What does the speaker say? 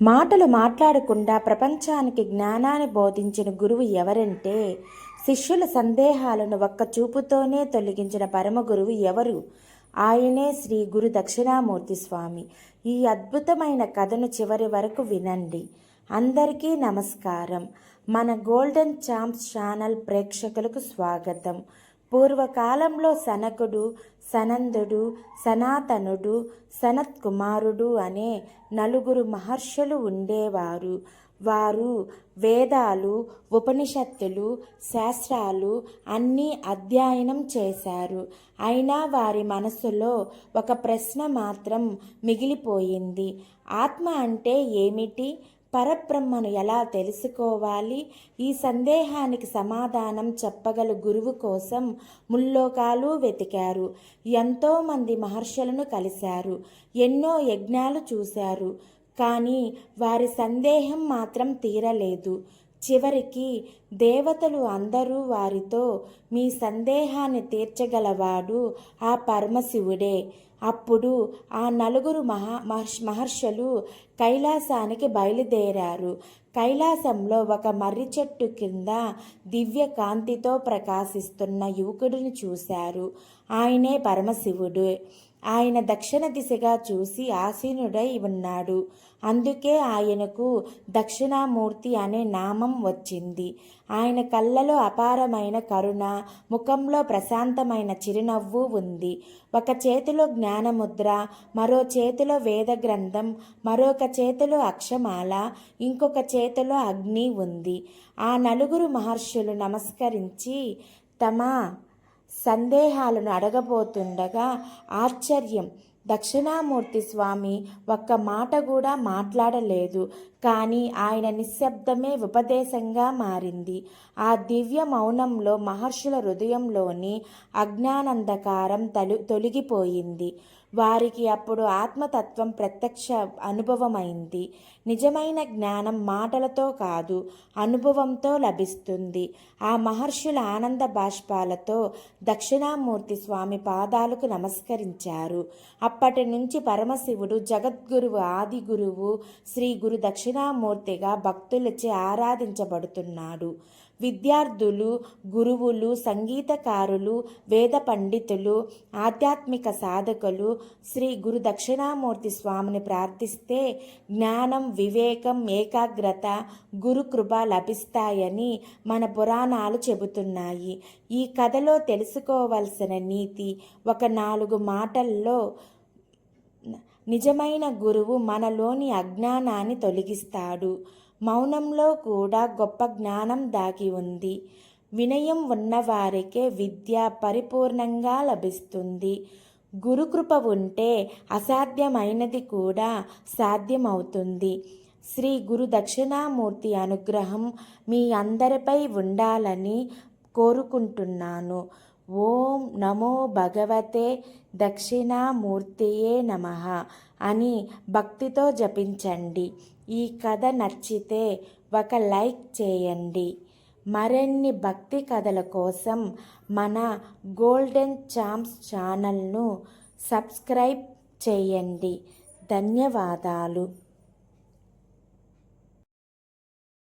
మాటలు మాట్లాడకుండా ప్రపంచానికి జ్ఞానాన్ని బోధించిన గురువు ఎవరంటే, శిష్యుల సందేహాలను ఒక్క చూపుతోనే తొలగించిన పరమ గురువు ఎవరు? ఆయనే శ్రీ గురు దక్షిణామూర్తి స్వామి. ఈ అద్భుతమైన కథను చివరి వరకు వినండి. అందరికీ నమస్కారం. మన గోల్డెన్ ఛాంప్స్ ఛానల్ ప్రేక్షకులకు స్వాగతం. పూర్వకాలంలో సనకుడు, సనందుడు, సనాతనుడు, సనత్ కుమారుడు అనే నలుగురు మహర్షులు ఉండేవారు. వారు వేదాలు, ఉపనిషత్తులు, శాస్త్రాలు అన్నీ అధ్యయనం చేశారు. అయినా వారి మనసులో ఒక ప్రశ్న మాత్రం మిగిలిపోయింది. ఆత్మ అంటే ఏమిటి? పరబ్రహ్మను ఎలా తెలుసుకోవాలి? ఈ సందేహానికి సమాధానం చెప్పగల గురువు కోసం ముల్లోకాలు వెతికారు. ఎంతోమంది మహర్షులను కలిశారు. ఎన్నో యజ్ఞాలు చూశారు. కానీ వారి సందేహం మాత్రం తీరలేదు. చివరికి దేవతలు అందరూ వారితో, మీ సందేహాన్ని తీర్చగలవాడు ఆ పరమశివుడే. అప్పుడు ఆ నలుగురు మహర్షులు కైలాసానికి బయలుదేరారు. కైలాసంలో ఒక మర్రి చెట్టు కింద దివ్య కాంతితో ప్రకాశిస్తున్న యువకుడిని చూశారు. ఆయనే పరమశివుడు. ఆయన దక్షిణ దిశగా చూసి ఆసీనుడై ఉన్నాడు. అందుకే ఆయనకు దక్షిణామూర్తి అనే నామం వచ్చింది. ఆయన కళ్ళలో అపారమైన కరుణ, ముఖంలో ప్రశాంతమైన చిరునవ్వు ఉంది. ఒక చేతిలో జ్ఞానముద్ర, మరో చేతిలో వేద గ్రంథం, మరొక చేతిలో అక్షమాల, ఇంకొక చేతిలో అగ్ని ఉంది. ఆ నలుగురు మహర్షులు నమస్కరించి తమ సందేహాలను అడగబోతుండగా ఆశ్చర్యం, దక్షిణామూర్తి స్వామి ఒక్క మాట కూడా మాట్లాడలేదు. కానీ ఆయన నిశ్శబ్దమే ఉపదేశంగా మారింది. ఆ దివ్య మౌనంలో మహర్షుల హృదయంలోని అజ్ఞానంధకారం తొలగిపోయింది. వారికి అప్పుడు ఆత్మతత్వం ప్రత్యక్ష అనుభవమైంది. నిజమైన జ్ఞానం మాటలతో కాదు, అనుభవంతో లభిస్తుంది. ఆ మహర్షుల ఆనంద బాష్పాలతో దక్షిణామూర్తి స్వామి పాదాలకు నమస్కరించారు. అప్పటి నుంచి పరమశివుడు జగద్గురువు, ఆది గురువు, శ్రీ గురు దక్షిణామూర్తిగా భక్తులచే ఆరాధించబడుతున్నాడు. విద్యార్థులు, గురువులు, సంగీతకారులు, వేద పండితులు, ఆధ్యాత్మిక సాధకులు శ్రీ గురు దక్షిణామూర్తి స్వామిని ప్రార్థిస్తే జ్ఞానం, వివేకం, ఏకాగ్రత, గురుకృప లభిస్తాయని మన పురాణాలు చెబుతున్నాయి. ఈ కథలో తెలుసుకోవలసిన నీతి ఒక 4 మాటల్లో. నిజమైన గురువు మనలోని అజ్ఞానాన్ని తొలగిస్తాడు. మౌనంలో కూడా గొప్ప జ్ఞానం దాగి ఉంది. వినయం ఉన్నవారికే విద్య పరిపూర్ణంగా లభిస్తుంది. గురుకృప ఉంటే అసాధ్యమైనది కూడా సాధ్యమవుతుంది. శ్రీ గురు దక్షిణామూర్తి అనుగ్రహం మీ అందరిపై ఉండాలని కోరుకుంటున్నాను. ఓం నమో భగవతే దక్షిణామూర్తియే నమః అని భక్తితో జపించండి. ఈ కథ నచ్చితే ఒక లైక్ చేయండి. మరిన్ని భక్తి కథల కోసం మన గోల్డెన్ ఛాంప్స్ ఛానల్ను సబ్స్క్రైబ్ చేయండి. ధన్యవాదాలు.